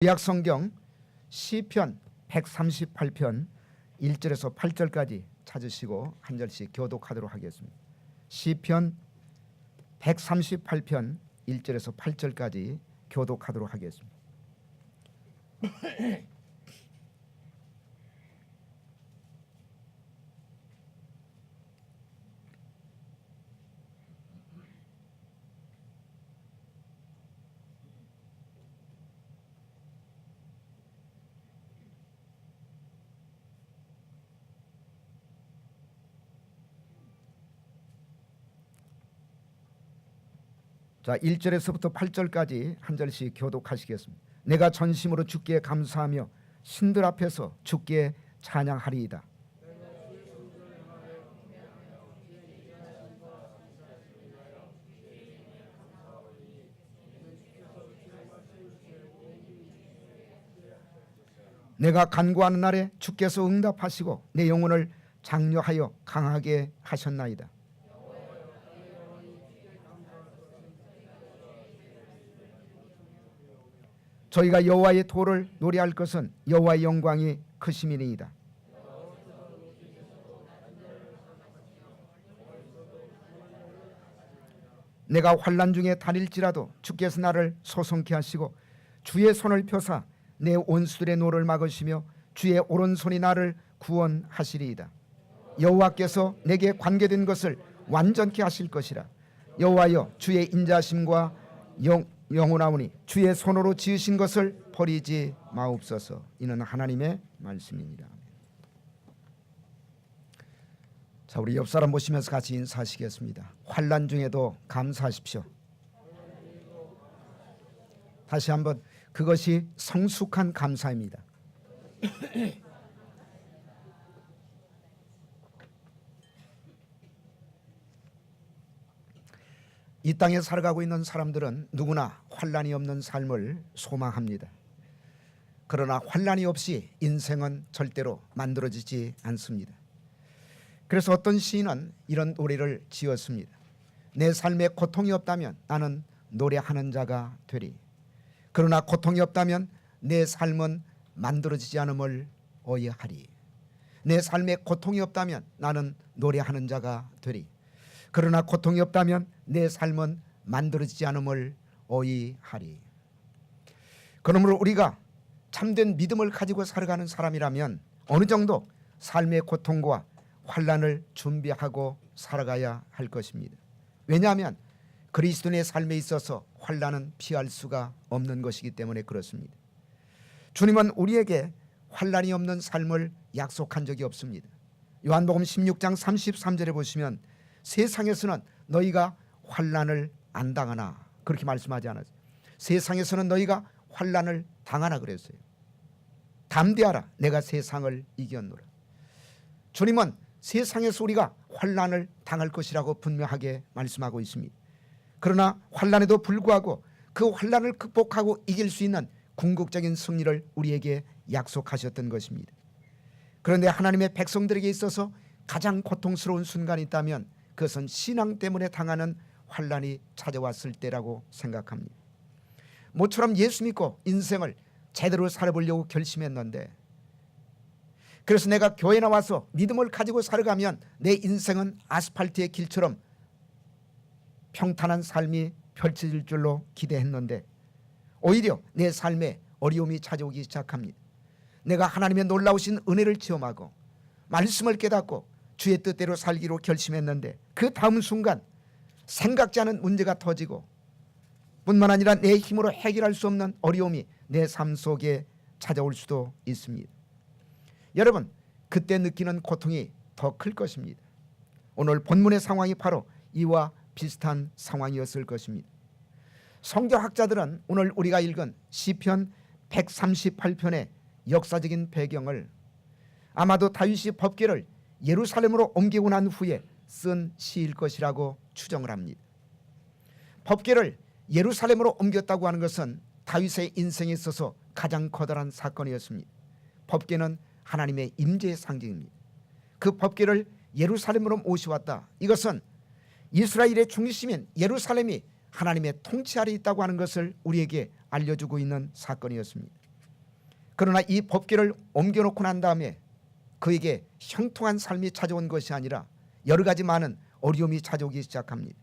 구약성경 시편 138편 1절에서 8절까지 찾으시고 한 절씩 교독하도록 하겠습니다. 시편 138편 1절에서 8절까지 교독하도록 하겠습니다. 자, 1절에서부터 8절까지 한 절씩 교독하시겠습니다. 내가 전심으로 주께 감사하며 신들 앞에서 주께 찬양하리이다. 내가 간구하는 날에 주께서 응답하시고 내 영혼을 장려하여 강하게 하셨나이다. 저희가 여호와의 도를 노래할 것은 여호와의 영광이 크심이니이다. 내가 환난 중에 다닐지라도 주께서 나를 소송케 하시고 주의 손을 펴사 내 원수들의 노를 막으시며 주의 오른손이 나를 구원하시리이다. 여호와께서 내게 관계된 것을 완전케 하실 것이라. 여호와여, 주의 인자심과 영원하오니 주의 손으로 지으신 것을 버리지 마옵소서. 이는 하나님의 말씀입니다. 자, 우리 옆 사람 보시면서 같이 인사하시겠습니다. 환난 중에도 감사하십시오. 다시 한번, 그것이 성숙한 감사입니다. 이 땅에 살아가고 있는 사람들은 누구나 환난이 없는 삶을 소망합니다. 그러나 환난이 없이 인생은 절대로 만들어지지 않습니다. 그래서 어떤 시인은 이런 노래를 지었습니다. 내 삶에 고통이 없다면 나는 노래하는 자가 되리. 그러나 고통이 없다면 내 삶은 만들어지지 않음을 어이하리. 내 삶에 고통이 없다면 나는 노래하는 자가 되리. 그러나 고통이 없다면 내 삶은 만들어지지 않음을 어이하리. 그러므로 우리가 참된 믿음을 가지고 살아가는 사람이라면 어느 정도 삶의 고통과 환난을 준비하고 살아가야 할 것입니다. 왜냐하면 그리스도인의 삶에 있어서 환난은 피할 수가 없는 것이기 때문에 그렇습니다. 주님은 우리에게 환난이 없는 삶을 약속한 적이 없습니다. 요한복음 16장 33절에 보시면 세상에서는 너희가 환난을 안 당하나 그렇게 말씀하지 않았어요. 세상에서는 너희가 환난을 당하나 그랬어요. 담대하라, 내가 세상을 이겼노라. 주님은 세상에서 우리가 환난을 당할 것이라고 분명하게 말씀하고 있습니다. 그러나 환난에도 불구하고 그 환난을 극복하고 이길 수 있는 궁극적인 승리를 우리에게 약속하셨던 것입니다. 그런데 하나님의 백성들에게 있어서 가장 고통스러운 순간이 있다면 그것은 신앙 때문에 당하는 환난이 찾아왔을 때라고 생각합니다. 모처럼 예수 믿고 인생을 제대로 살아보려고 결심했는데, 그래서 내가 교회 나와서 믿음을 가지고 살아가면 내 인생은 아스팔트의 길처럼 평탄한 삶이 펼쳐질 줄로 기대했는데 오히려 내 삶에 어려움이 찾아오기 시작합니다. 내가 하나님의 놀라우신 은혜를 체험하고 말씀을 깨닫고 주의 뜻대로 살기로 결심했는데 그 다음 순간 생각지 않은 문제가 터지고 뿐만 아니라 내 힘으로 해결할 수 없는 어려움이 내 삶 속에 찾아올 수도 있습니다. 여러분, 그때 느끼는 고통이 더 클 것입니다. 오늘 본문의 상황이 바로 이와 비슷한 상황이었을 것입니다. 성경학자들은 오늘 우리가 읽은 시편 138편의 역사적인 배경을 아마도 다윗이 법궤를 예루살렘으로 옮기고 난 후에 쓴 시일 것이라고 추정을 합니다. 법궤를 예루살렘으로 옮겼다고 하는 것은 다윗의 인생에 있어서 가장 커다란 사건이었습니다. 법궤는 하나님의 임재의 상징입니다. 그 법궤를 예루살렘으로 모셔왔다. 이것은 이스라엘의 중심인 예루살렘이 하나님의 통치 아래 있다고 하는 것을 우리에게 알려주고 있는 사건이었습니다. 그러나 이 법궤를 옮겨놓고 난 다음에 그에게 형통한 삶이 찾아온 것이 아니라 여러 가지 많은 어려움이 찾아오기 시작합니다.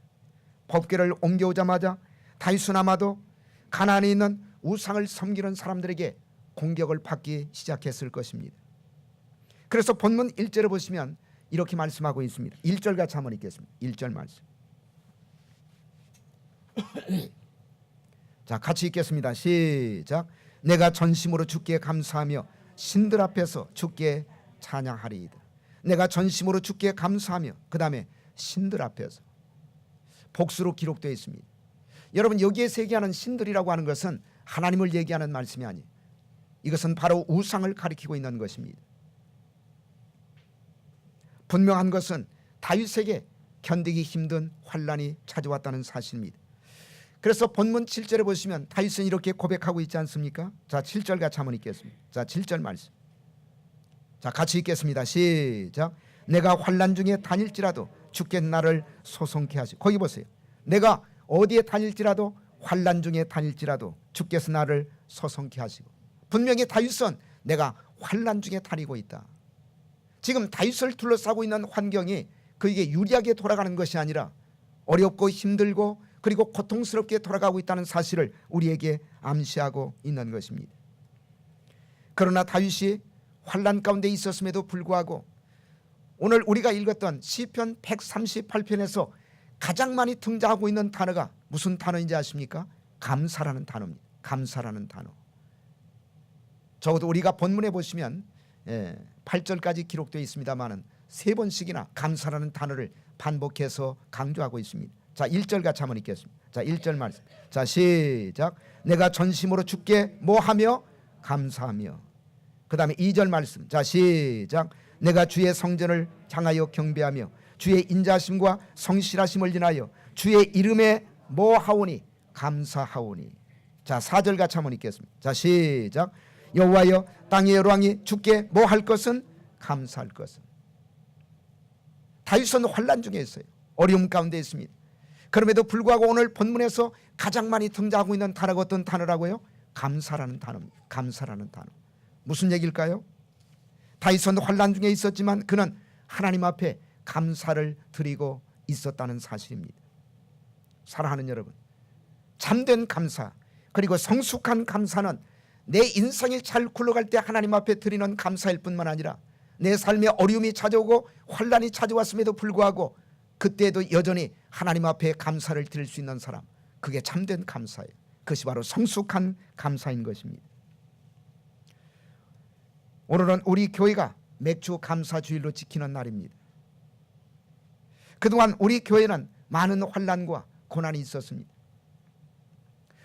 법궤를 옮겨오자마자 다윗은 아마도 가나안에 있는 우상을 섬기는 사람들에게 공격을 받기 시작했을 것입니다. 그래서 본문 1절에 보시면 이렇게 말씀하고 있습니다. 1절 같이 한번 읽겠습니다. 1절 말씀. 자, 같이 읽겠습니다. 시작. 내가 전심으로 주께 감사하며 신들 앞에서 주께 찬양하리이다. 내가 전심으로 주께 감사하며, 그 다음에 신들 앞에서, 복수로 기록되어 있습니다. 여러분, 여기에서 얘기하는 신들이라고 하는 것은 하나님을 얘기하는 말씀이 아니에요. 이것은 바로 우상을 가리키고 있는 것입니다. 분명한 것은 다윗에게 견디기 힘든 환난이 찾아왔다는 사실입니다. 그래서 본문 7절에 보시면 다윗은 이렇게 고백하고 있지 않습니까? 자, 7절 같이 한번 읽겠습니다. 자, 7절 말씀. 자, 같이 읽겠습니다. 시작. 내가 환난 중에 다닐지라도 주께 나를 소송케 하시고, 거기 보세요. 내가 어디에 다닐지라도, 환난 중에 다닐지라도 주께서 나를 소송케 하시고. 분명히 다윗은 내가 환난 중에 다니고 있다. 지금 다윗을 둘러싸고 있는 환경이 그에게 유리하게 돌아가는 것이 아니라 어렵고 힘들고 그리고 고통스럽게 돌아가고 있다는 사실을 우리에게 암시하고 있는 것입니다. 그러나 다윗이 환난 가운데 있었음에도 불구하고 오늘 우리가 읽었던 시편 138편에서 가장 많이 등장하고 있는 단어가 무슨 단어인지 아십니까? 감사라는 단어입니다. 감사라는 단어. 적어도 우리가 본문에 보시면 8절까지 기록되어 있습니다만은 3번씩이나 감사라는 단어를 반복해서 강조하고 있습니다. 자, 1절 같이 한번 읽겠습니다. 자, 1절 말씀. 자, 시작. 내가 전심으로 주께 뭐하며 감사하며. 그 다음에 2절 말씀. 자, 시작. 내가 주의 성전을 향하여 경배하며 주의 인자심과 성실하심을 인하여 주의 이름에 뭐하오니 감사하오니. 자, 4절 같이 한번 읽겠습니다. 자, 시작. 여호와여 땅의 여왕이 주께 뭐할 것은 감사할 것은. 다윗은 환난 중에 있어요. 어려움 가운데 있습니다. 그럼에도 불구하고 오늘 본문에서 가장 많이 등장하고 있는 단어가 어떤 단어라고요? 감사라는 단어입니다. 감사라는 단어. 무슨 얘기일까요? 다윗은 환난 중에 있었지만 그는 하나님 앞에 감사를 드리고 있었다는 사실입니다. 사랑하는 여러분, 참된 감사 그리고 성숙한 감사는 내 인생이 잘 굴러갈 때 하나님 앞에 드리는 감사일 뿐만 아니라 내 삶에 어려움이 찾아오고 환난이 찾아왔음에도 불구하고 그때에도 여전히 하나님 앞에 감사를 드릴 수 있는 사람, 그게 참된 감사예요. 그것이 바로 성숙한 감사인 것입니다. 오늘은 우리 교회가 맥주 감사주일로 지키는 날입니다. 그동안 우리 교회는 많은 환난과 고난이 있었습니다.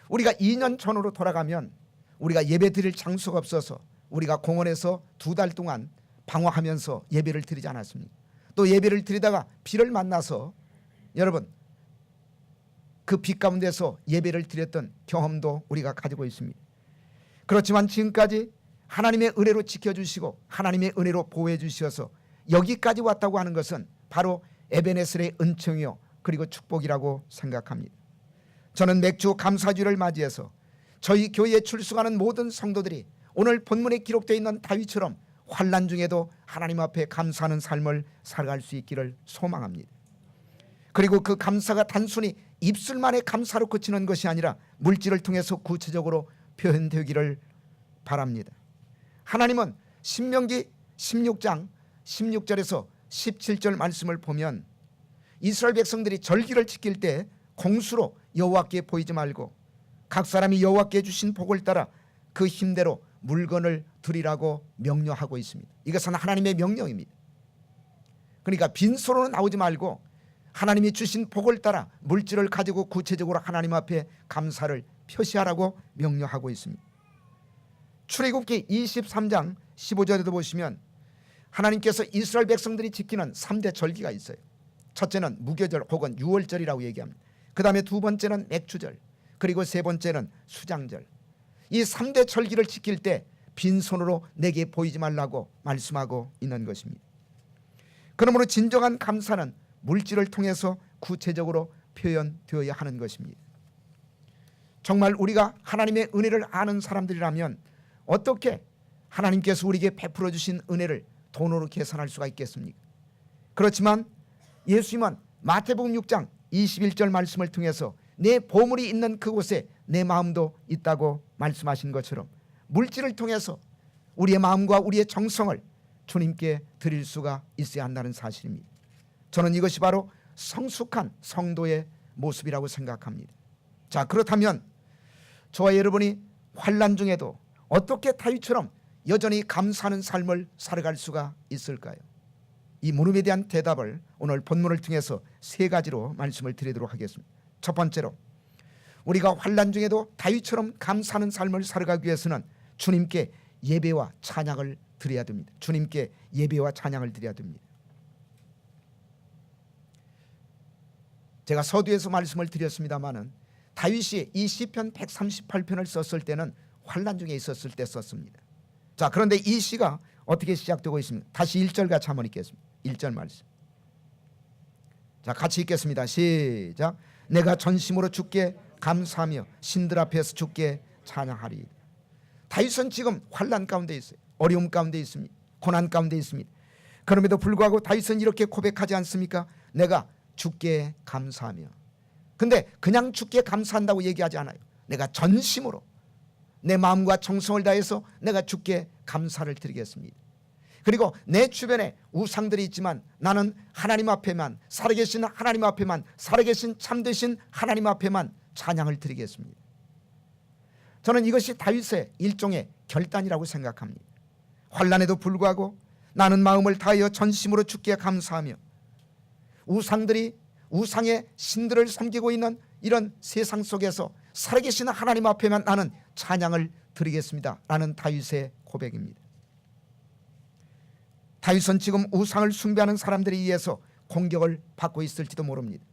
우리가 2년 전으로 돌아가면 우리가 예배 드릴 장소가 없어서 우리가 공원에서 2달 동안 방황하면서 예배를 드리지 않았습니까? 또 예배를 드리다가 비를 만나서 여러분 그 비 가운데서 예배를 드렸던 경험도 우리가 가지고 있습니다. 그렇지만 지금까지 하나님의 은혜로 지켜주시고 하나님의 은혜로 보호해 주셔서 여기까지 왔다고 하는 것은 바로 에베네셀의 은총이요 그리고 축복이라고 생각합니다. 저는 맥주 감사주를 맞이해서 저희 교회에 출석하는 모든 성도들이 오늘 본문에 기록되어 있는 다윗처럼 환난 중에도 하나님 앞에 감사하는 삶을 살아갈 수 있기를 소망합니다. 그리고 그 감사가 단순히 입술만의 감사로 그치는 것이 아니라 물질을 통해서 구체적으로 표현되기를 바랍니다. 하나님은 신명기 16장 16절에서 17절 말씀을 보면 이스라엘 백성들이 절기를 지킬 때 공수로 여호와께 보이지 말고 각 사람이 여호와께 주신 복을 따라 그 힘대로 물건을 드리라고 명령하고 있습니다. 이것은 하나님의 명령입니다. 그러니까 빈손으로 나오지 말고 하나님이 주신 복을 따라 물질을 가지고 구체적으로 하나님 앞에 감사를 표시하라고 명령하고 있습니다. 출애굽기 23장 15절에도 보시면 하나님께서 이스라엘 백성들이 지키는 3대 절기가 있어요. 첫째는 무교절 혹은 유월절이라고 얘기합니다. 그 다음에 두 번째는 맥주절, 그리고 세 번째는 수장절. 이 3대 절기를 지킬 때 빈손으로 내게 보이지 말라고 말씀하고 있는 것입니다. 그러므로 진정한 감사는 물질을 통해서 구체적으로 표현되어야 하는 것입니다. 정말 우리가 하나님의 은혜를 아는 사람들이라면 어떻게 하나님께서 우리에게 베풀어 주신 은혜를 돈으로 계산할 수가 있겠습니까? 그렇지만 예수님은 마태복음 6장 21절 말씀을 통해서 내 보물이 있는 그곳에 내 마음도 있다고 말씀하신 것처럼 물질을 통해서 우리의 마음과 우리의 정성을 주님께 드릴 수가 있어야 한다는 사실입니다. 저는 이것이 바로 성숙한 성도의 모습이라고 생각합니다. 자, 그렇다면 저와 여러분이 환난 중에도 어떻게 다윗처럼 여전히 감사하는 삶을 살아갈 수가 있을까요? 이 물음에 대한 대답을 오늘 본문을 통해서 세 가지로 말씀을 드리도록 하겠습니다. 첫 번째로, 우리가 환난 중에도 다윗처럼 감사하는 삶을 살아가기 위해서는 주님께 예배와 찬양을 드려야 됩니다. 주님께 예배와 찬양을 드려야 됩니다. 제가 서두에서 말씀을 드렸습니다마는 다윗이 이 시편 138편을 썼을 때는 환난 중에 있었을 때 썼습니다. 자, 그런데 이 시가 어떻게 시작되고 있습니까? 다시 1절 같이 한번 읽겠습니다. 1절 말씀. 자, 같이 읽겠습니다. 시작. 내가 전심으로 주께 감사하며 신들 앞에서 주께 찬양하리이다. 다윗은 지금 환난 가운데 있어요. 어려움 가운데 있습니다. 고난 가운데 있습니다. 그럼에도 불구하고 다윗은 이렇게 고백하지 않습니까? 내가 주께 감사하며. 근데 그냥 주께 감사한다고 얘기하지 않아요. 내가 전심으로 내 마음과 정성을 다해서 내가 주께 감사를 드리겠습니다. 그리고 내 주변에 우상들이 있지만 나는 하나님 앞에만, 살아계신 하나님 앞에만, 살아계신 참되신 하나님 앞에만 찬양을 드리겠습니다. 저는 이것이 다윗의 일종의 결단이라고 생각합니다. 환난에도 불구하고 나는 마음을 다하여 전심으로 주께 감사하며, 우상들이 우상의 신들을 섬기고 있는 이런 세상 속에서 살아계신 하나님 앞에만 나는 찬양을 드리겠습니다 라는 다윗의 고백입니다. 다윗은 지금 우상을 숭배하는 사람들에 의해서 공격을 받고 있을지도 모릅니다.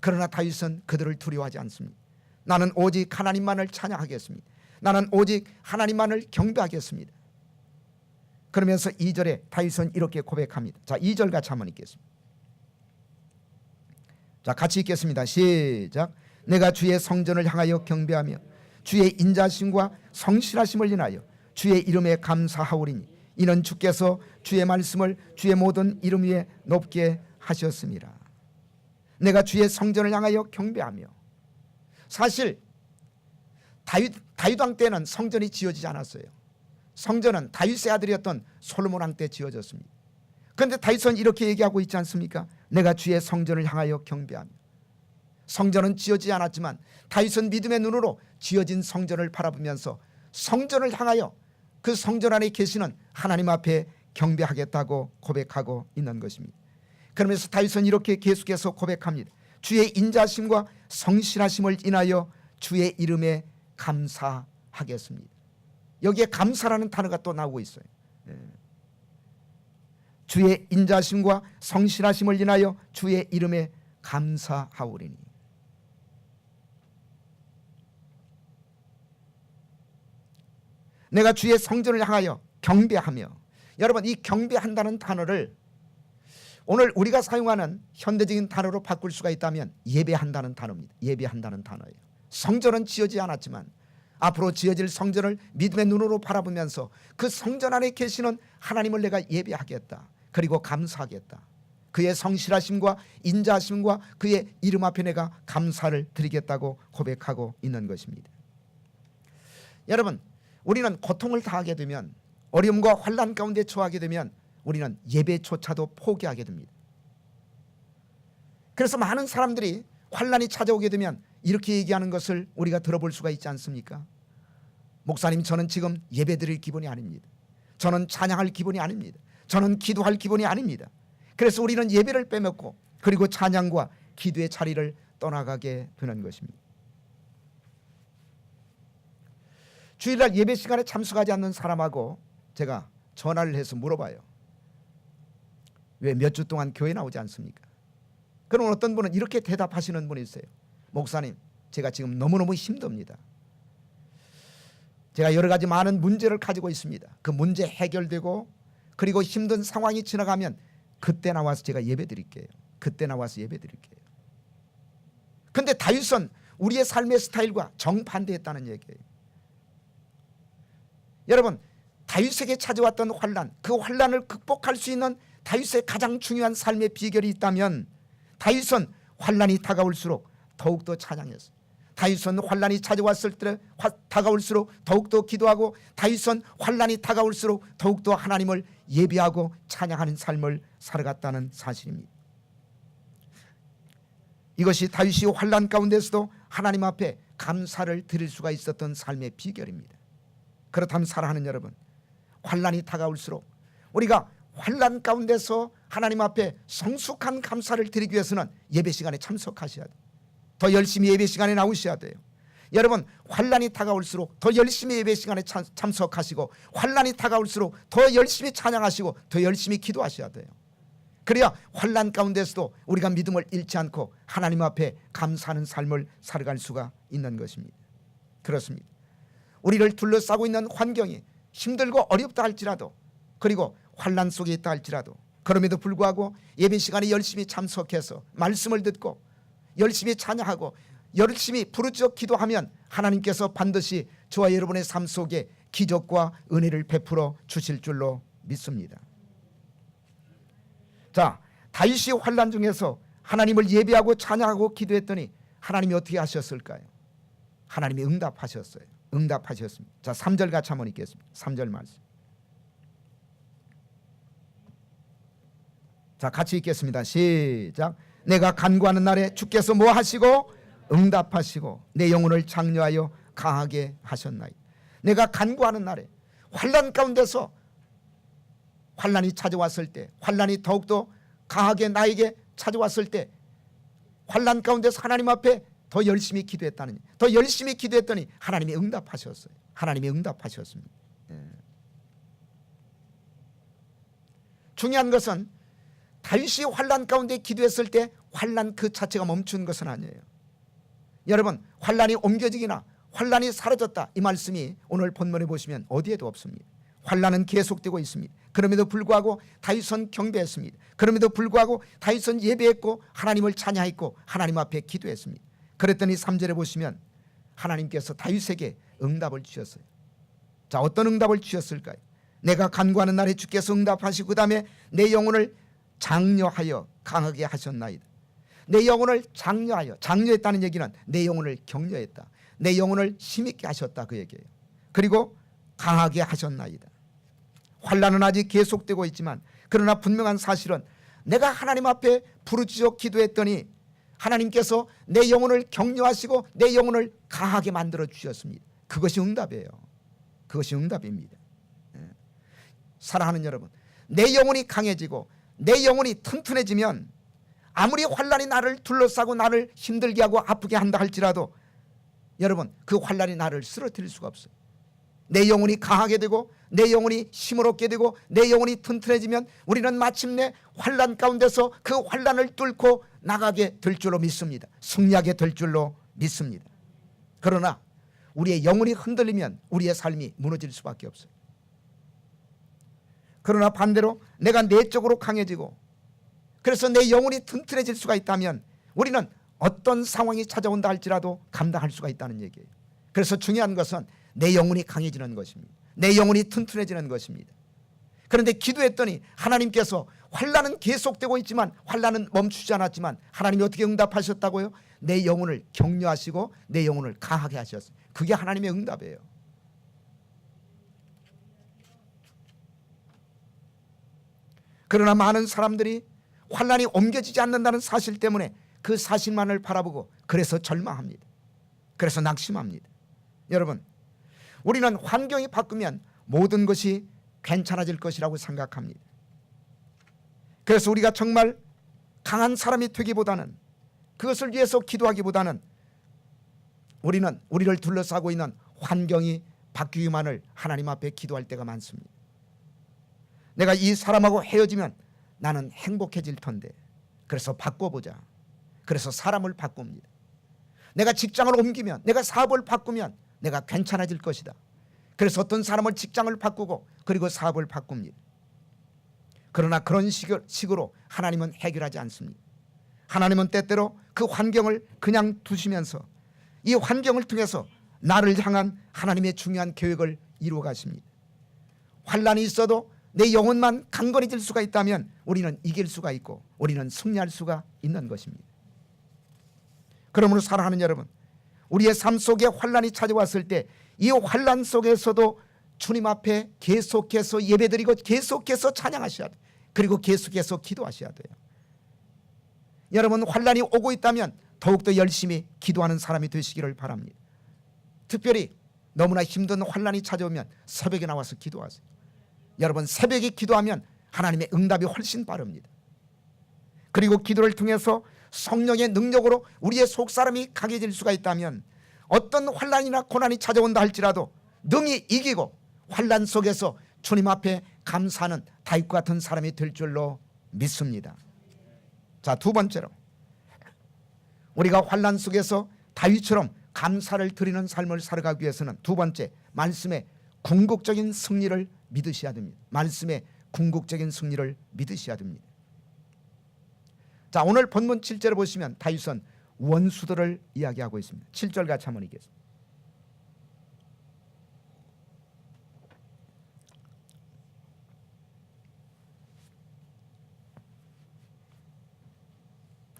그러나 다윗은 그들을 두려워하지 않습니다. 나는 오직 하나님만을 찬양하겠습니다. 나는 오직 하나님만을 경배하겠습니다. 그러면서 2절에 다윗은 이렇게 고백합니다. 자, 2절 같이 한번 읽겠습니다. 자, 같이 읽겠습니다. 시작. 내가 주의 성전을 향하여 경배하며 주의 인자심과 성실하심을 인하여 주의 이름에 감사하오리니 이는 주께서 주의 말씀을 주의 모든 이름 위에 높게 하셨습니다. 내가 주의 성전을 향하여 경배하며. 사실 다윗 왕 때는 성전이 지어지지 않았어요. 성전은 다윗의 아들이었던 솔로몬 왕 때 지어졌습니다. 그런데 다윗은 이렇게 얘기하고 있지 않습니까? 내가 주의 성전을 향하여 경배하며. 성전은 지어지지 않았지만 다윗은 믿음의 눈으로 지어진 성전을 바라보면서 성전을 향하여 그 성전 안에 계시는 하나님 앞에 경배하겠다고 고백하고 있는 것입니다. 그러면서 다윗은 이렇게 계속해서 고백합니다. 주의 인자심과 성실하심을 인하여 주의 이름에 감사하겠습니다. 여기에 감사라는 단어가 또 나오고 있어요. 주의 인자심과 성실하심을 인하여 주의 이름에 감사하오리니. 내가 주의 성전을 향하여 경배하며. 여러분, 이 경배한다는 단어를 오늘 우리가 사용하는 현대적인 단어로 바꿀 수가 있다면 예배한다는 단어입니다. 예배한다는 단어예요. 성전은 지어지지 않았지만 앞으로 지어질 성전을 믿음의 눈으로 바라보면서 그 성전 안에 계시는 하나님을 내가 예배하겠다. 그리고 감사하겠다. 그의 성실하심과 인자하심과 그의 이름 앞에 내가 감사를 드리겠다고 고백하고 있는 것입니다. 여러분, 우리는 고통을 당하게 되면, 어려움과 환난 가운데 처하게 되면 우리는 예배조차도 포기하게 됩니다. 그래서 많은 사람들이 환난이 찾아오게 되면 이렇게 얘기하는 것을 우리가 들어볼 수가 있지 않습니까? 목사님, 저는 지금 예배드릴 기분이 아닙니다. 저는 찬양할 기분이 아닙니다. 저는 기도할 기분이 아닙니다. 그래서 우리는 예배를 빼먹고 그리고 찬양과 기도의 자리를 떠나가게 되는 것입니다. 주일날 예배 시간에 참석하지 않는 사람하고 제가 전화를 해서 물어봐요. 왜 몇 주 동안 교회 나오지 않습니까? 그럼 어떤 분은 이렇게 대답하시는 분이 있어요. 목사님, 제가 지금 너무너무 힘듭니다. 제가 여러 가지 많은 문제를 가지고 있습니다. 그 문제 해결되고 그리고 힘든 상황이 지나가면 그때 나와서 제가 예배 드릴게요. 그때 나와서 예배 드릴게요. 그런데 다윗은 우리의 삶의 스타일과 정반대했다는 얘기예요. 여러분, 다윗에게 찾아왔던 환난, 그 환난을 극복할 수 있는 다윗의 가장 중요한 삶의 비결이 있다면 다윗은 환난이 다가올수록 더욱더 찬양했어요. 다윗은 환난이 찾아왔을 때 다가올수록 더욱더 기도하고, 다윗은 환난이 다가올수록 더욱더 하나님을 예배하고 찬양하는 삶을 살아갔다는 사실입니다. 이것이 다윗이 환난 가운데서도 하나님 앞에 감사를 드릴 수가 있었던 삶의 비결입니다. 그렇다면 사랑하는 여러분, 환난이 다가올수록 우리가 환난 가운데서 하나님 앞에 성숙한 감사를 드리기 위해서는 예배 시간에 참석하셔야 돼요. 더 열심히 예배 시간에 나오셔야 돼요. 여러분, 환난이 다가올수록 더 열심히 예배 시간에 참석하시고, 환난이 다가올수록 더 열심히 찬양하시고, 더 열심히 기도하셔야 돼요. 그래야 환난 가운데서도 우리가 믿음을 잃지 않고 하나님 앞에 감사하는 삶을 살아갈 수가 있는 것입니다. 그렇습니다. 우리를 둘러싸고 있는 환경이 힘들고 어렵다 할지라도, 그리고 환난 속에 있다 할지라도, 그럼에도 불구하고 예배 시간에 열심히 참석해서 말씀을 듣고 열심히 찬양하고 열심히 부르짖어 기도하면 하나님께서 반드시 저와 여러분의 삶 속에 기적과 은혜를 베풀어 주실 줄로 믿습니다. 자, 다윗이 환난 중에서 하나님을 예배하고 찬양하고 기도했더니 하나님이 어떻게 하셨을까요? 하나님이 응답하셨어요. 응답하셨습니다. 자, 3절 같이 한번 읽겠습니다. 3절 말씀. 자, 같이 읽겠습니다. 시작. 내가 간구하는 날에 주께서 뭐 하시고 응답하시고 내 영혼을 장려하여 강하게 하셨나이다. 내가 간구하는 날에, 환난 가운데서 환난이 찾아왔을 때, 환난이 더욱더 강하게 나에게 찾아왔을 때, 환난 가운데서 하나님 앞에 더 열심히 기도했다니, 더 열심히 기도했더니 하나님이 응답하셨어요. 하나님이 응답하셨습니다. 중요한 것은 다윗이 환난 가운데 기도했을 때 환난 그 자체가 멈춘 것은 아니에요. 여러분, 환난이 옮겨지기나 환난이 사라졌다, 이 말씀이 오늘 본문에 보시면 어디에도 없습니다. 환난은 계속되고 있습니다. 그럼에도 불구하고 다윗은 경배했습니다. 그럼에도 불구하고 다윗은 예배했고 하나님을 찬양했고 하나님 앞에 기도했습니다. 그랬더니 3절에 보시면 하나님께서 다윗에게 응답을 주셨어요. 자, 어떤 응답을 주셨을까요? 내가 간구하는 날에 주께서 응답하시고 그 다음에 내 영혼을 장려하여 강하게 하셨나이다. 내 영혼을 장려하여, 장려했다는 얘기는 내 영혼을 격려했다, 내 영혼을 힘있게 하셨다, 그 얘기예요. 그리고 강하게 하셨나이다. 환난은 아직 계속되고 있지만, 그러나 분명한 사실은 내가 하나님 앞에 부르짖어 기도했더니 하나님께서 내 영혼을 격려하시고 내 영혼을 강하게 만들어 주셨습니다. 그것이 응답이에요. 그것이 응답입니다. 사랑하는 여러분, 내 영혼이 강해지고 내 영혼이 튼튼해지면 아무리 환난이 나를 둘러싸고 나를 힘들게 하고 아프게 한다 할지라도 여러분, 그 환난이 나를 쓰러뜨릴 수가 없어요. 내 영혼이 강하게 되고 내 영혼이 힘을 얻게 되고 내 영혼이 튼튼해지면 우리는 마침내 환난 가운데서 그 환난을 뚫고 나가게 될 줄로 믿습니다. 승리하게 될 줄로 믿습니다. 그러나 우리의 영혼이 흔들리면 우리의 삶이 무너질 수밖에 없어요. 그러나 반대로 내가 내적으로 강해지고 그래서 내 영혼이 튼튼해질 수가 있다면 우리는 어떤 상황이 찾아온다 할지라도 감당할 수가 있다는 얘기예요. 그래서 중요한 것은 내 영혼이 강해지는 것입니다. 내 영혼이 튼튼해지는 것입니다. 그런데 기도했더니 하나님께서, 환난은 계속되고 있지만 환난은 멈추지 않았지만 하나님이 어떻게 응답하셨다고요? 내 영혼을 격려하시고 내 영혼을 강하게 하셨어요. 그게 하나님의 응답이에요. 그러나 많은 사람들이 환난이 옮겨지지 않는다는 사실 때문에 그 사실만을 바라보고 그래서 절망합니다. 그래서 낙심합니다. 여러분, 우리는 환경이 바뀌면 모든 것이 괜찮아질 것이라고 생각합니다. 그래서 우리가 정말 강한 사람이 되기보다는, 그것을 위해서 기도하기보다는 우리는 우리를 둘러싸고 있는 환경이 바뀌기만을 하나님 앞에 기도할 때가 많습니다. 내가 이 사람하고 헤어지면 나는 행복해질 텐데 그래서 바꿔보자. 그래서 사람을 바꿉니다. 내가 직장을 옮기면, 내가 사업을 바꾸면 내가 괜찮아질 것이다. 그래서 어떤 사람은 직장을 바꾸고 그리고 사업을 바꿉니다. 그러나 그런 식으로 하나님은 해결하지 않습니다. 하나님은 때때로 그 환경을 그냥 두시면서 이 환경을 통해서 나를 향한 하나님의 중요한 계획을 이루어 가십니다. 환란이 있어도 내 영혼만 강건해질 수가 있다면 우리는 이길 수가 있고 우리는 승리할 수가 있는 것입니다. 그러므로 사랑하는 여러분, 우리의 삶 속에 환란이 찾아왔을 때 이 환란 속에서도 주님 앞에 계속해서 예배드리고 계속해서 찬양하셔야 돼요. 그리고 계속해서 기도하셔야 돼요. 여러분, 환란이 오고 있다면 더욱더 열심히 기도하는 사람이 되시기를 바랍니다. 특별히 너무나 힘든 환란이 찾아오면 새벽에 나와서 기도하세요. 여러분, 새벽에 기도하면 하나님의 응답이 훨씬 빠릅니다. 그리고 기도를 통해서 성령의 능력으로 우리의 속사람이 강해질 수가 있다면 어떤 환란이나 고난이 찾아온다 할지라도 능히 이기고 환란 속에서 주님 앞에 감사하는 다윗과 같은 사람이 될 줄로 믿습니다. 자, 두 번째로 우리가 환란 속에서 다윗처럼 감사를 드리는 삶을 살아가기 위해서는 두 번째, 말씀의 궁극적인 승리를 믿으셔야 됩니다. 말씀의 궁극적인 승리를 믿으셔야 됩니다. 자, 오늘 본문 7절을 보시면 다윗은 원수들을 이야기하고 있습니다. 7절 같이 한번 읽겠습니다.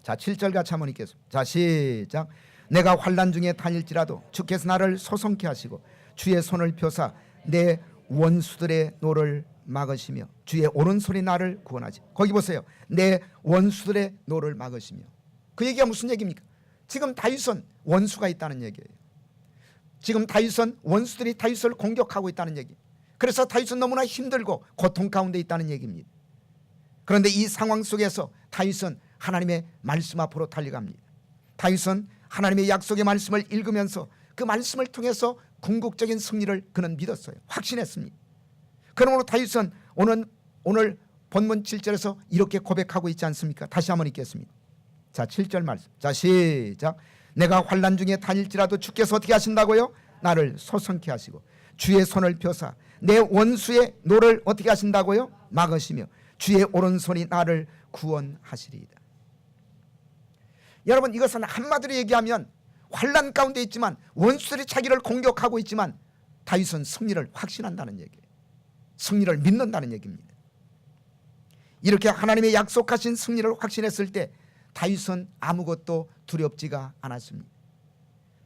자, 7절 같이 한번 읽겠습니다. 자, 시작. 내가 환난 중에 다닐지라도 주께서 나를 소성케 하시고 주의 손을 펴사 내 원수들의 노를 막으시며 주의 오른손이 나를 구원하지. 거기 보세요. 내 원수들의 노를 막으시며. 그 얘기가 무슨 얘기입니까? 지금 다윗은 원수가 있다는 얘기예요. 지금 다윗은 원수들이 다윗을 공격하고 있다는 얘기. 그래서 다윗은 너무나 힘들고 고통 가운데 있다는 얘기입니다. 그런데 이 상황 속에서 다윗은 하나님의 말씀 앞으로 달려갑니다. 다윗은 하나님의 약속의 말씀을 읽으면서 그 말씀을 통해서 궁극적인 승리를 그는 믿었어요. 확신했습니다. 그러므로 다윗은 오늘 본문 7절에서 이렇게 고백하고 있지 않습니까? 다시 한번 읽겠습니다. 자, 7절 말씀. 자, 시작. 내가 환난 중에 다닐지라도 주께서 어떻게 하신다고요? 나를 소성케 하시고 주의 손을 펴사 내 원수의 노를 어떻게 하신다고요? 막으시며 주의 오른손이 나를 구원하시리이다. 여러분, 이것은 한마디로 얘기하면 환난 가운데 있지만 원수들이 자기를 공격하고 있지만 다윗은 승리를 확신한다는 얘기예요. 승리를 믿는다는 얘기입니다. 이렇게 하나님의 약속하신 승리를 확신했을 때 다윗은 아무것도 두렵지가 않았습니다.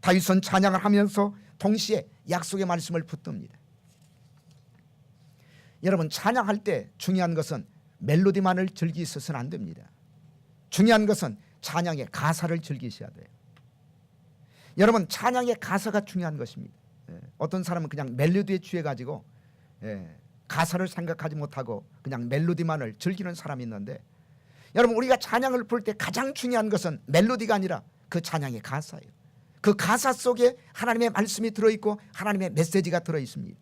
다윗은 찬양을 하면서 동시에 약속의 말씀을 붙듭니다. 여러분, 찬양할 때 중요한 것은 멜로디만을 즐기셔서는 안 됩니다. 중요한 것은 찬양의 가사를 즐기셔야 돼요. 여러분, 찬양의 가사가 중요한 것입니다. 어떤 사람은 그냥 멜로디에 취해가지고 가사를 생각하지 못하고 그냥 멜로디만을 즐기는 사람이 있는데, 여러분, 우리가 찬양을 부를 때 가장 중요한 것은 멜로디가 아니라 그 찬양의 가사예요. 그 가사 속에 하나님의 말씀이 들어있고 하나님의 메시지가 들어있습니다.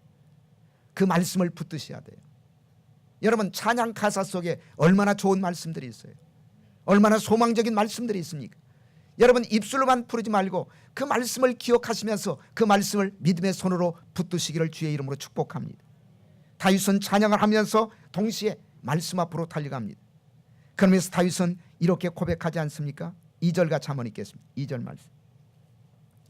그 말씀을 붙드셔야 돼요. 여러분, 찬양 가사 속에 얼마나 좋은 말씀들이 있어요. 얼마나 소망적인 말씀들이 있습니까? 여러분, 입술로만 부르지 말고 그 말씀을 기억하시면서 그 말씀을 믿음의 손으로 붙드시기를 주의 이름으로 축복합니다. 다윗은 찬양을 하면서 동시에 말씀 앞으로 달려갑니다. 그러면서 다윗은 이렇게 고백하지 않습니까? 2절 같이 한번 읽겠습니다. 2절 말씀.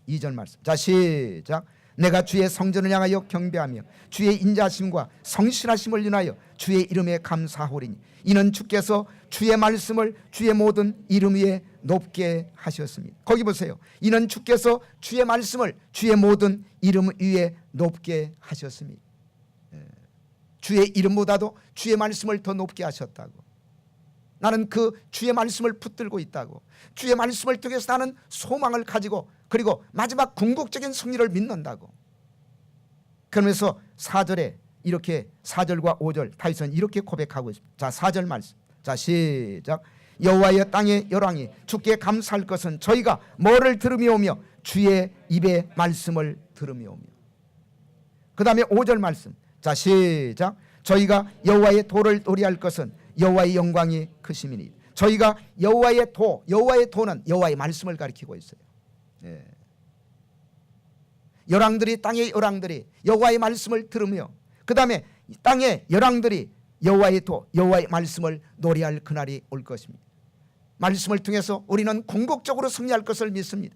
2절 말씀. 자, 시작. 내가 주의 성전을 향하여 경배하며 주의 인자하심과 성실하심을 인하여 주의 이름에 감사하오리니 이는 주께서 주의 말씀을 주의 모든 이름 위에 높게 하셨습니다. 거기 보세요. 이는 주께서 주의 말씀을 주의 모든 이름 위에 높게 하셨습니다. 주의 이름보다도 주의 말씀을 더 높게 하셨다고. 나는 그 주의 말씀을 붙들고 있다고. 주의 말씀을 통해서 나는 소망을 가지고 그리고 마지막 궁극적인 승리를 믿는다고. 그러면서 4절에 이렇게 4절과 5절 다윗은 이렇게 고백하고 있습니다. 자, 4절 말씀. 자, 시작. 여호와의 땅의 열왕이 주께 감사할 것은 저희가 뭐를 들으며 오며 주의 입의 말씀을 들으며 오며. 그 다음에 5절 말씀. 자, 시작. 저희가 여호와의 도를 노래할 것은 여호와의 영광이 크심이니. 저희가 여호와의 도는 여호와의 말씀을 가리키고 있어요. 열왕들이, 땅의 열왕들이 여호와의 말씀을 들으며 그 다음에 땅의 열왕들이 여호와의 도, 여호와의 말씀을 노래할 그날이 올 것입니다. 말씀을 통해서 우리는 궁극적으로 승리할 것을 믿습니다.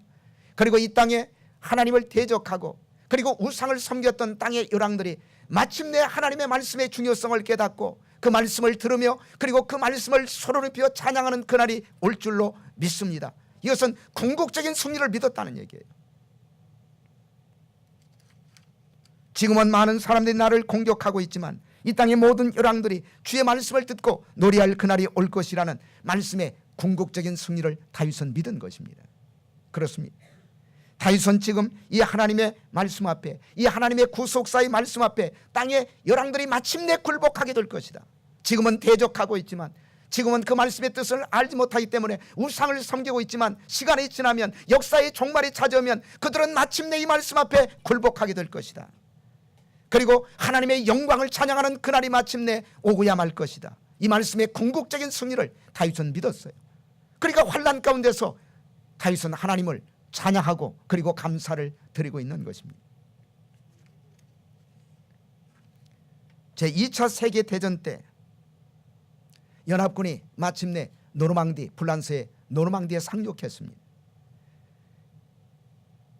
그리고 이 땅에 하나님을 대적하고 그리고 우상을 섬겼던 땅의 열왕들이 마침내 하나님의 말씀의 중요성을 깨닫고 그 말씀을 들으며 그리고 그 말씀을 소리를 피워 찬양하는 그날이 올 줄로 믿습니다. 이것은 궁극적인 승리를 믿었다는 얘기예요. 지금은 많은 사람들이 나를 공격하고 있지만 이 땅의 모든 열왕들이 주의 말씀을 듣고 노래할 그날이 올 것이라는 말씀의 궁극적인 승리를 다윗은 믿은 것입니다. 그렇습니다. 다윗은 지금 이 하나님의 말씀 앞에, 이 하나님의 구속사의 말씀 앞에 땅의 열왕들이 마침내 굴복하게 될 것이다. 지금은 대적하고 있지만, 지금은 그 말씀의 뜻을 알지 못하기 때문에 우상을 섬기고 있지만, 시간이 지나면, 역사의 종말이 찾아오면 그들은 마침내 이 말씀 앞에 굴복하게 될 것이다. 그리고 하나님의 영광을 찬양하는 그날이 마침내 오고야 말 것이다. 이 말씀의 궁극적인 승리를 다윗은 믿었어요. 그러니까 환난 가운데서 다윗은 하나님을 찬양하고 그리고 감사를 드리고 있는 것입니다. 제2차 세계대전 때 연합군이 마침내 노르망디, 프랑스의 노르망디에 상륙했습니다.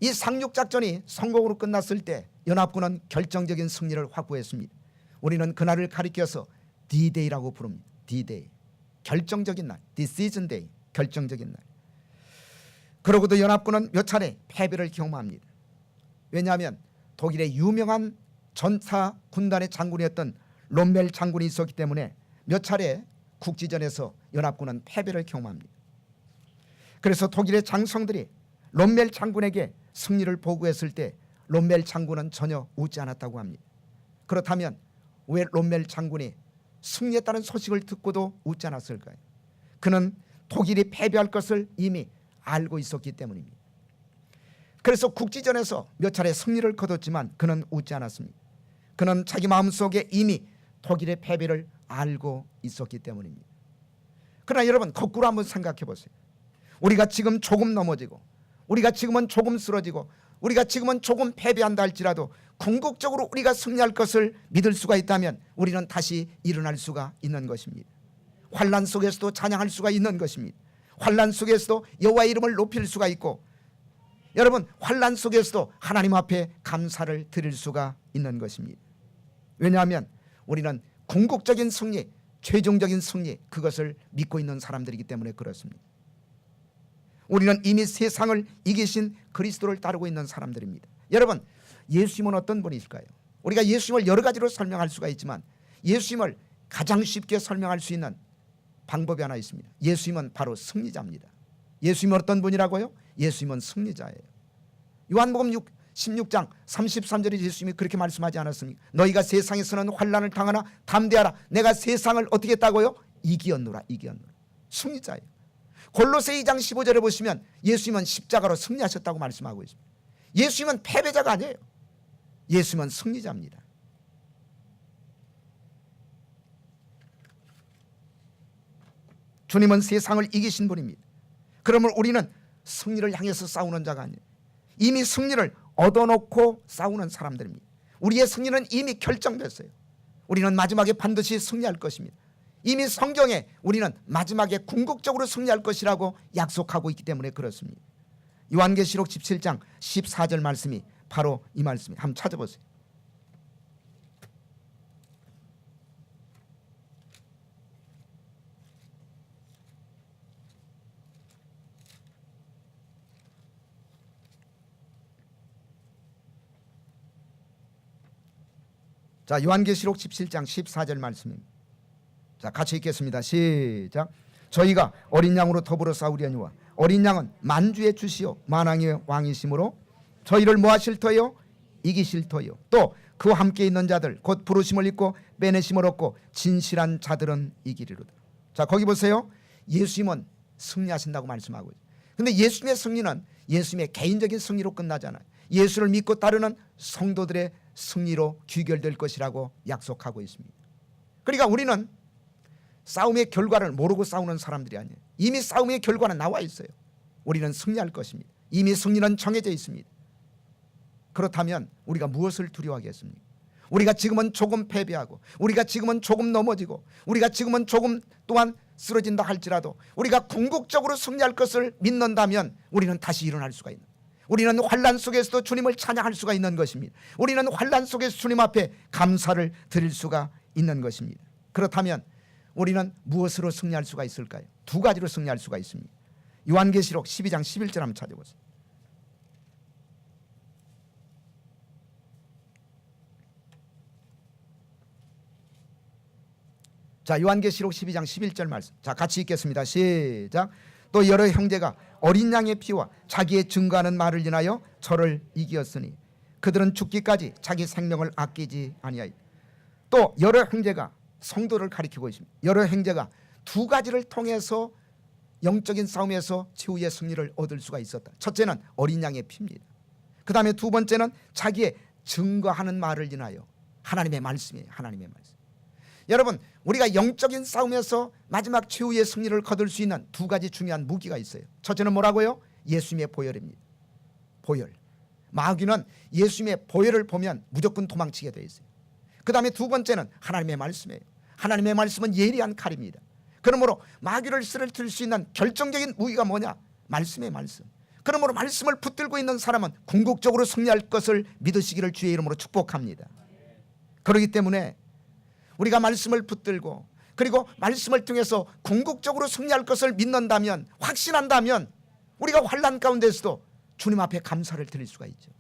이 상륙작전이 성공으로 끝났을 때 연합군은 결정적인 승리를 확보했습니다. 우리는 그날을 가리켜서 D-Day라고 부릅니다. D-Day, 결정적인 날, Decision Day, 결정적인 날. 그러고도 연합군은 몇 차례 패배를 경험합니다. 왜냐하면 독일의 유명한 전차 군단의 장군이었던 롬멜 장군이 있었기 때문에 몇 차례 국지전에서 연합군은 패배를 경험합니다. 그래서 독일의 장성들이 롬멜 장군에게 승리를 보고했을 때 롬멜 장군은 전혀 웃지 않았다고 합니다. 그렇다면 왜 롬멜 장군이 승리했다는 소식을 듣고도 웃지 않았을까요? 그는 독일이 패배할 것을 이미 알고 있었기 때문입니다. 그래서 국지전에서 몇 차례 승리를 거뒀지만 그는 웃지 않았습니다. 그는 자기 마음속에 이미 독일의 패배를 알고 있었기 때문입니다. 그러나 여러분, 거꾸로 한번 생각해 보세요. 우리가 지금 조금 넘어지고, 우리가 지금은 조금 쓰러지고, 우리가 지금은 조금 패배한다 할지라도 궁극적으로 우리가 승리할 것을 믿을 수가 있다면 우리는 다시 일어날 수가 있는 것입니다. 환난 속에서도 찬양할 수가 있는 것입니다. 환난 속에서도 여호와의 이름을 높일 수가 있고, 여러분, 환난 속에서도 하나님 앞에 감사를 드릴 수가 있는 것입니다. 왜냐하면 우리는 궁극적인 승리, 최종적인 승리, 그것을 믿고 있는 사람들이기 때문에 그렇습니다. 우리는 이미 세상을 이기신 그리스도를 따르고 있는 사람들입니다. 여러분, 예수님은 어떤 분이실까요? 우리가 예수님을 여러 가지로 설명할 수가 있지만 예수님을 가장 쉽게 설명할 수 있는 방법이 하나 있습니다. 예수님은 바로 승리자입니다. 예수님은 어떤 분이라고요? 예수님은 승리자예요. 요한복음 16장 33절에 예수님이 그렇게 말씀하지 않았습니까? 너희가 세상에서는 환난을 당하나 담대하라. 내가 세상을 어떻게 했다고요? 이기었노라. 이기었노라. 승리자예요. 골로새 2장 15절에 보시면 예수님은 십자가로 승리하셨다고 말씀하고 있습니다. 예수님은 패배자가 아니에요. 예수님은 승리자입니다. 주님은 세상을 이기신 분입니다. 그러면 우리는 승리를 향해서 싸우는 자가 아니에요. 이미 승리를 얻어놓고 싸우는 사람들입니다. 우리의 승리는 이미 결정됐어요. 우리는 마지막에 반드시 승리할 것입니다. 이미 성경에 우리는 마지막에 궁극적으로 승리할 것이라고 약속하고 있기 때문에 그렇습니다. 요한계시록 17장 14절 말씀이 바로 이 말씀입니다. 한번 찾아보세요. 자, 요한계시록 17장 14절 말씀입니다. 자, 같이 읽겠습니다. 시작. 저희가 어린 양으로 더불어 싸우려니와 어린 양은 만주의 주시요 만왕의 왕이심으로 저희를 뭐 하실 터요? 이기실 터요. 또 그와 함께 있는 자들 곧 부르심을 입고 빼내심을 얻고 진실한 자들은 이기리로다. 자, 거기 보세요. 예수님은 승리하신다고 말씀하고 있어요. 근데 예수님의 승리는 예수님의 개인적인 승리로 끝나잖아요. 예수를 믿고 따르는 성도들의 승리로 귀결될 것이라고 약속하고 있습니다. 그러니까 우리는 싸움의 결과를 모르고 싸우는 사람들이 아니에요. 이미 싸움의 결과는 나와 있어요. 우리는 승리할 것입니다. 이미 승리는 정해져 있습니다. 그렇다면 우리가 무엇을 두려워하겠습니까? 우리가 지금은 조금 패배하고, 우리가 지금은 조금 넘어지고, 우리가 지금은 조금 또한 쓰러진다 할지라도 우리가 궁극적으로 승리할 것을 믿는다면 우리는 다시 일어날 수가 있는, 우리는 환난 속에서도 주님을 찬양할 수가 있는 것입니다. 우리는 환난 속에서 주님 앞에 감사를 드릴 수가 있는 것입니다. 그렇다면 우리는 무엇으로 승리할 수가 있을까요? 두 가지로 승리할 수가 있습니다. 요한계시록 12장 11절 한번 찾아보세요. 자, 요한계시록 12장 11절 말씀. 자, 같이 읽겠습니다. 시작. 또 여러 형제가 어린 양의 피와 자기의 증거하는 말을 인하여 저를 이기었으니 그들은 죽기까지 자기 생명을 아끼지 아니하였다. 또 여러 형제가, 성도를 가리키고 있습니다. 여러 형제가 두 가지를 통해서 영적인 싸움에서 최후의 승리를 얻을 수가 있었다. 첫째는 어린 양의 피입니다. 그 다음에 두 번째는 자기의 증거하는 말을 인하여 하나님의 말씀이에요. 하나님의 말씀. 여러분, 우리가 영적인 싸움에서 마지막 최후의 승리를 거둘 수 있는 두 가지 중요한 무기가 있어요. 첫째는 뭐라고요? 예수님의 보혈입니다. 보혈. 마귀는 예수님의 보혈을 보면 무조건 도망치게 되어 있어요. 그 다음에 두 번째는 하나님의 말씀이에요. 하나님의 말씀은 예리한 칼입니다. 그러므로 마귀를 쓰러뜨릴 수 있는 결정적인 무기가 뭐냐? 말씀의 말씀. 그러므로 말씀을 붙들고 있는 사람은 궁극적으로 승리할 것을 믿으시기를 주의 이름으로 축복합니다. 그렇기 때문에 우리가 말씀을 붙들고 그리고 말씀을 통해서 궁극적으로 승리할 것을 믿는다면, 확신한다면 우리가 환난 가운데서도 주님 앞에 감사를 드릴 수가 있죠.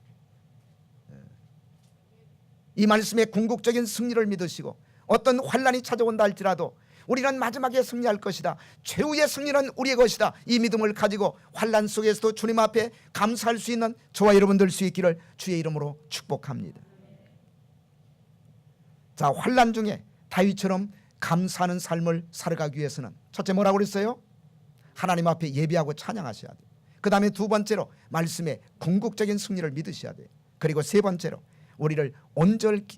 이 말씀의 궁극적인 승리를 믿으시고 어떤 환난이 찾아온다 할지라도 우리는 마지막에 승리할 것이다. 최후의 승리는 우리의 것이다. 이 믿음을 가지고 환난 속에서도 주님 앞에 감사할 수 있는 저와 여러분 될 수 있기를 주의 이름으로 축복합니다. 자, 환난 중에 다윗처럼 감사하는 삶을 살아가기 위해서는 첫째 뭐라고 그랬어요? 하나님 앞에 예배하고 찬양하셔야 돼요. 그 다음에 두 번째로 말씀의 궁극적인 승리를 믿으셔야 돼요. 그리고 세 번째로 우리를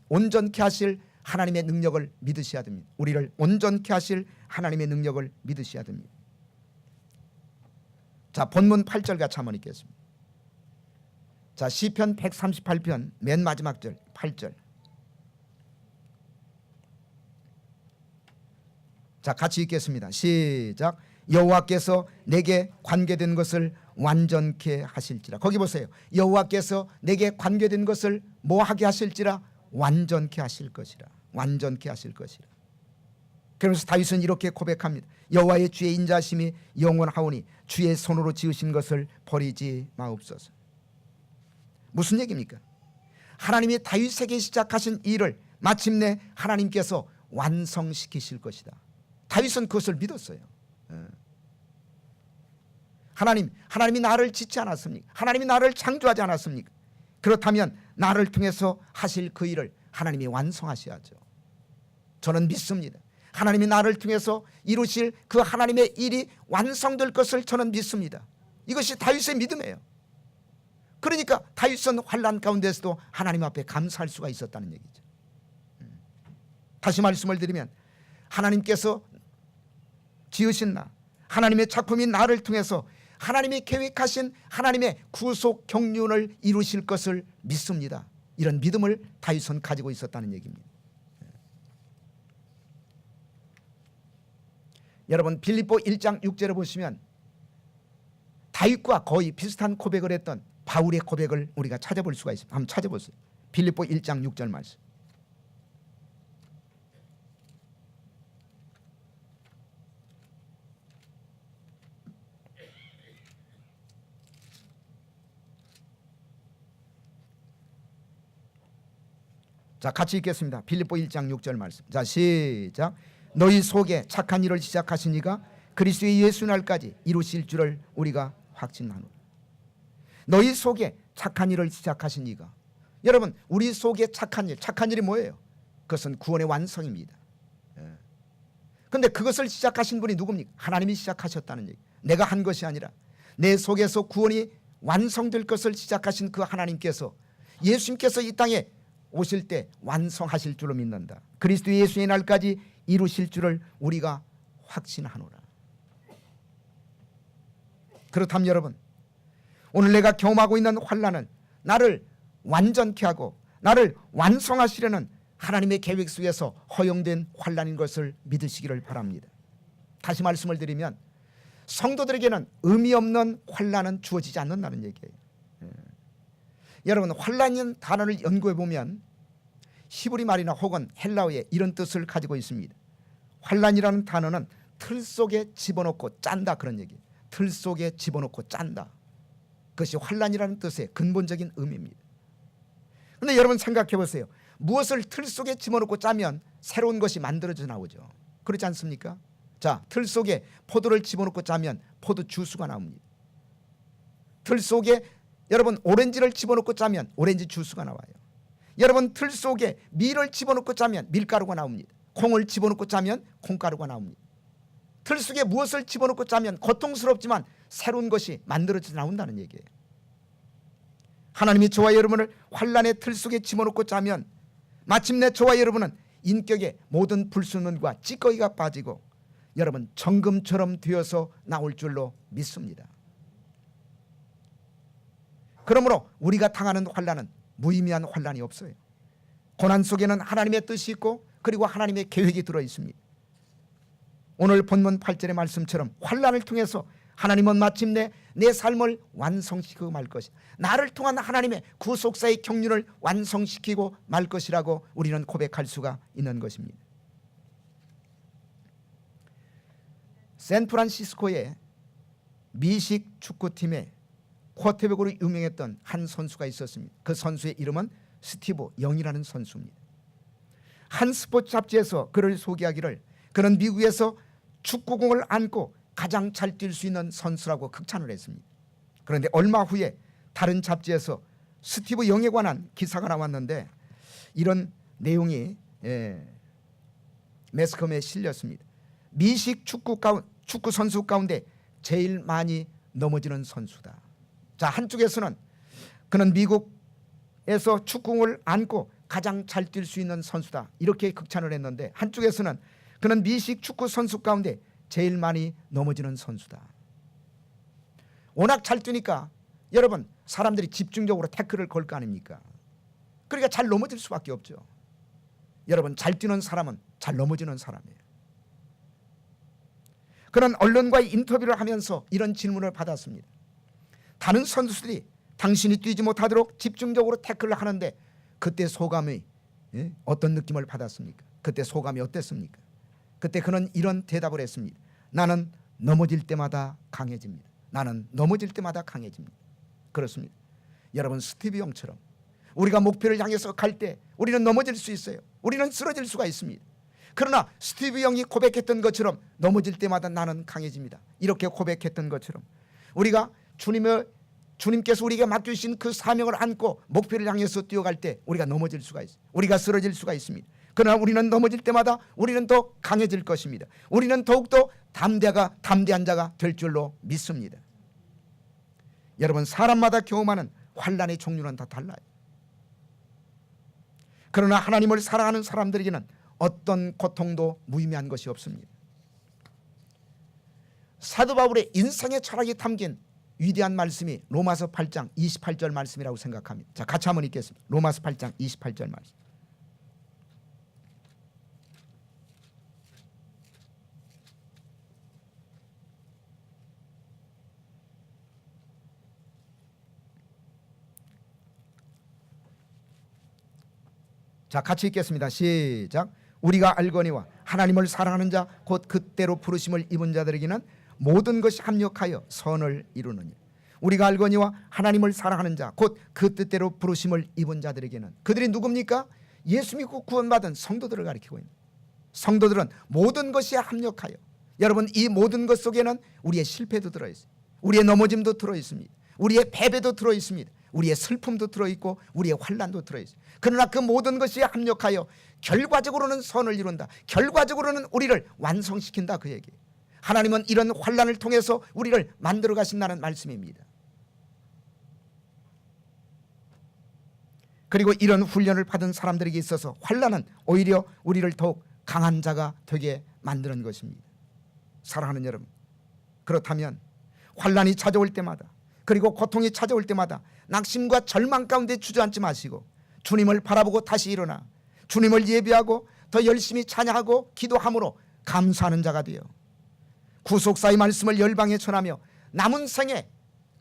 온전케 하실 하나님의 능력을 믿으셔야 됩니다. 우리를 온전케 하실 하나님의 능력을 믿으셔야 됩니다. 자, 본문 8절 같이 한번 읽겠습니다. 자, 시편 138편 맨 마지막 절 8절. 자, 같이 읽겠습니다. 시작. 여호와께서 내게 관계된 것을 완전케 하실지라. 거기 보세요. 여호와께서 내게 관계된 것을 뭐 하게 하실지라? 완전케 하실 것이라. 완전케 하실 것이라. 그러면서 다윗은 이렇게 고백합니다. 여호와의 주의 인자심이 영원하오니 주의 손으로 지으신 것을 버리지 마옵소서. 무슨 얘기입니까? 하나님이 다윗에게 시작하신 일을 마침내 하나님께서 완성시키실 것이다. 다윗은 그것을 믿었어요. 하나님이 나를 짓지 않았습니까? 하나님이 나를 창조하지 않았습니까? 그렇다면 나를 통해서 하실 그 일을 하나님이 완성하셔야죠. 저는 믿습니다. 하나님이 나를 통해서 이루실 그 하나님의 일이 완성될 것을 저는 믿습니다. 이것이 다윗의 믿음이에요. 그러니까 다윗은 환난 가운데서도 하나님 앞에 감사할 수가 있었다는 얘기죠. 다시 말씀을 드리면 하나님께서 지으신 나, 하나님의 작품인 나를 통해서 하나님이 계획하신 하나님의 구속 경륜을 이루실 것을 믿습니다. 이런 믿음을 다윗은 가지고 있었다는 얘기입니다. 여러분, 빌립보 1장 6절에 보시면 다윗과 거의 비슷한 고백을 했던 바울의 고백을 우리가 찾아볼 수가 있습니다. 한번 찾아보세요. 빌립보 1장 6절 말씀. 자, 같이 읽겠습니다. 빌립보 1장 6절 말씀. 자, 시작. 너희 속에 착한 일을 시작하신 이가 그리스도의 예수 날까지 이루실 줄을 우리가 확신하노라. 너희 속에 착한 일을 시작하신 이가, 여러분, 우리 속에 착한 일이 뭐예요? 그것은 구원의 완성입니다. 그런데 그것을 시작하신 분이 누굽니까? 하나님이 시작하셨다는 얘기. 내가 한 것이 아니라 내 속에서 구원이 완성될 것을 시작하신 그 하나님께서, 예수님께서 이 땅에 오실 때 완성하실 줄로 믿는다. 그리스도 예수의 날까지 이루실 줄을 우리가 확신하노라. 그렇다면 여러분, 오늘 내가 경험하고 있는 환난은 나를 완전케 하고 나를 완성하시려는 하나님의 계획 속에서 허용된 환난인 것을 믿으시기를 바랍니다. 다시 말씀을 드리면 성도들에게는 의미 없는 환난은 주어지지 않는다는 얘기예요. 여러분 환란이라는 단어를 연구해 보면 히브리 말이나 혹은 헬라어에 이런 뜻을 가지고 있습니다. 환란이라는 단어는 틀 속에 집어넣고 짠다 그런 얘기예요. 틀 속에 집어넣고 짠다. 그것이 환란이라는 뜻의 근본적인 의미입니다. 그런데 여러분 생각해 보세요. 무엇을 틀 속에 집어넣고 짜면 새로운 것이 만들어져 나오죠. 그렇지 않습니까? 자, 틀 속에 포도를 집어넣고 짜면 포도 주스가 나옵니다. 틀 속에 여러분 오렌지를 집어넣고 짜면 오렌지 주스가 나와요. 여러분 틀 속에 밀을 집어넣고 짜면 밀가루가 나옵니다. 콩을 집어넣고 짜면 콩가루가 나옵니다. 틀 속에 무엇을 집어넣고 짜면 고통스럽지만 새로운 것이 만들어져 나온다는 얘기예요. 하나님이 저와 여러분을 환란의 틀 속에 집어넣고 짜면 마침내 저와 여러분은 인격의 모든 불순물과 찌꺼기가 빠지고 여러분 정금처럼 되어서 나올 줄로 믿습니다. 그러므로 우리가 당하는 환란은 무의미한 환란이 없어요. 고난 속에는 하나님의 뜻이 있고 그리고 하나님의 계획이 들어 있습니다. 오늘 본문 8절의 말씀처럼 환란을 통해서 하나님은 마침내 내 삶을 완성시키고 말 것이다. 나를 통한 하나님의 구속사의 경륜을 완성시키고 말 것이라고 우리는 고백할 수가 있는 것입니다. 샌프란시스코의 미식 축구팀의 쿼터백으로 유명했던 한 선수가 있었습니다. 그 선수의 이름은 스티브 영이라는 선수입니다. 한 스포츠 잡지에서 그를 소개하기를 그는 미국에서 축구공을 안고 가장 잘 뛸 수 있는 선수라고 극찬을 했습니다. 그런데 얼마 후에 다른 잡지에서 스티브 영에 관한 기사가 나왔는데 이런 내용이 매스컴에 실렸습니다. 미식 축구 선수 가운데 제일 많이 넘어지는 선수다. 자, 한쪽에서는 그는 미국에서 축구공을 안고 가장 잘 뛸 수 있는 선수다 이렇게 극찬을 했는데 한쪽에서는 그는 미식 축구 선수 가운데 제일 많이 넘어지는 선수다. 워낙 잘 뛰니까 여러분 사람들이 집중적으로 태클을 걸 거 아닙니까? 그러니까 잘 넘어질 수밖에 없죠. 여러분 잘 뛰는 사람은 잘 넘어지는 사람이에요. 그는 언론과의 인터뷰를 하면서 이런 질문을 받았습니다. 다른 선수들이 당신이 뛰지 못하도록 집중적으로 태클을 하는데 그때 소감이 어떤 느낌을 받았습니까? 그때 소감이 어땠습니까? 그때 그는 이런 대답을 했습니다. 나는 넘어질 때마다 강해집니다. 나는 넘어질 때마다 강해집니다. 그렇습니다. 여러분 스티브 영처럼 우리가 목표를 향해서 갈 때 우리는 넘어질 수 있어요. 우리는 쓰러질 수가 있습니다. 그러나 스티브 영이 고백했던 것처럼 넘어질 때마다 나는 강해집니다. 이렇게 고백했던 것처럼 우리가 주님께서 우리에게 맡기신 그 사명을 안고 목표를 향해서 뛰어갈 때 우리가 넘어질 수가 있어요. 우리가 쓰러질 수가 있습니다. 그러나 우리는 넘어질 때마다 우리는 더 강해질 것입니다. 우리는 더욱더 담대한 자가 될 줄로 믿습니다. 여러분 사람마다 경험하는 환란의 종류는 다 달라요. 그러나 하나님을 사랑하는 사람들에게는 어떤 고통도 무의미한 것이 없습니다. 사도 바울의 인생의 철학이 담긴 위대한 말씀이 로마서 8장 28절 말씀이라고 생각합니다. 자, 같이 한번 읽겠습니다. 로마서 8장 28절 말씀. 자, 같이 읽겠습니다. 시작. 우리가 알거니와 하나님을 사랑하는 자 곧 그때로 부르심을 입은 자들에게는 모든 것이 합력하여 선을 이루느니. 우리가 알거니와 하나님을 사랑하는 자 곧 그 뜻대로 부르심을 입은 자들에게는 그들이 누굽니까? 예수 믿고 구원받은 성도들을 가리키고 있는 성도들은 모든 것이 합력하여 여러분 이 모든 것 속에는 우리의 실패도 들어있어요. 우리의 넘어짐도 들어있습니다. 우리의 패배도 들어있습니다. 우리의 슬픔도 들어있고 우리의 환난도 들어있어요. 그러나 그 모든 것이 합력하여 결과적으로는 선을 이룬다. 결과적으로는 우리를 완성시킨다 그 얘기예요. 하나님은 이런 환난을 통해서 우리를 만들어 가신다는 말씀입니다. 그리고 이런 훈련을 받은 사람들에게 있어서 환난은 오히려 우리를 더욱 강한 자가 되게 만드는 것입니다. 사랑하는 여러분, 그렇다면 환난이 찾아올 때마다 그리고 고통이 찾아올 때마다 낙심과 절망 가운데 주저앉지 마시고 주님을 바라보고 다시 일어나 주님을 예비하고 더 열심히 찬양하고 기도함으로 감사하는 자가 되어 구속사의 말씀을 열방에 전하며 남은 생에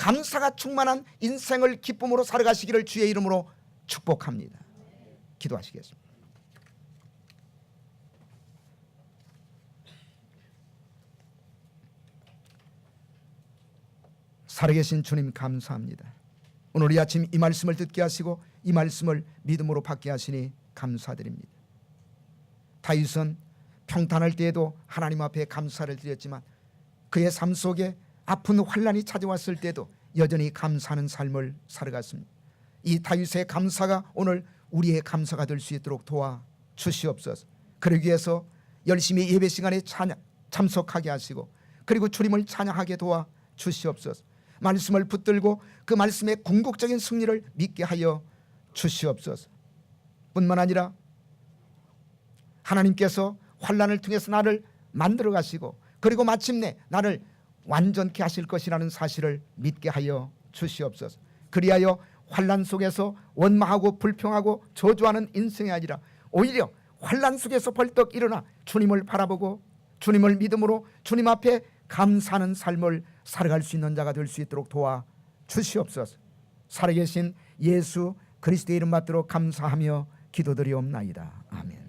감사가 충만한 인생을 기쁨으로 살아가시기를 주의 이름으로 축복합니다. 기도하시겠습니다. 살아계신 주님 감사합니다. 오늘 이 아침 이 말씀을 듣게 하시고 이 말씀을 믿음으로 받게 하시니 감사드립니다. 다윗은 평탄할 때에도 하나님 앞에 감사를 드렸지만 그의 삶 속에 아픈 환난이 찾아왔을 때도 여전히 감사하는 삶을 살아갔습니다. 이 다윗의 감사가 오늘 우리의 감사가 될 수 있도록 도와주시옵소서. 그러기 위해서 열심히 예배 시간에 참석하게 하시고 그리고 주님을 찬양하게 도와주시옵소서. 말씀을 붙들고 그 말씀의 궁극적인 승리를 믿게 하여 주시옵소서. 뿐만 아니라 하나님께서 환난을 통해서 나를 만들어 가시고 그리고 마침내 나를 완전케 하실 것이라는 사실을 믿게 하여 주시옵소서. 그리하여 환난 속에서 원망하고 불평하고 저주하는 인생이 아니라 오히려 환난 속에서 벌떡 일어나 주님을 바라보고 주님을 믿음으로 주님 앞에 감사하는 삶을 살아갈 수 있는 자가 될 수 있도록 도와주시옵소서. 살아계신 예수 그리스도의 이름 받들어 감사하며 기도드리옵나이다. 아멘.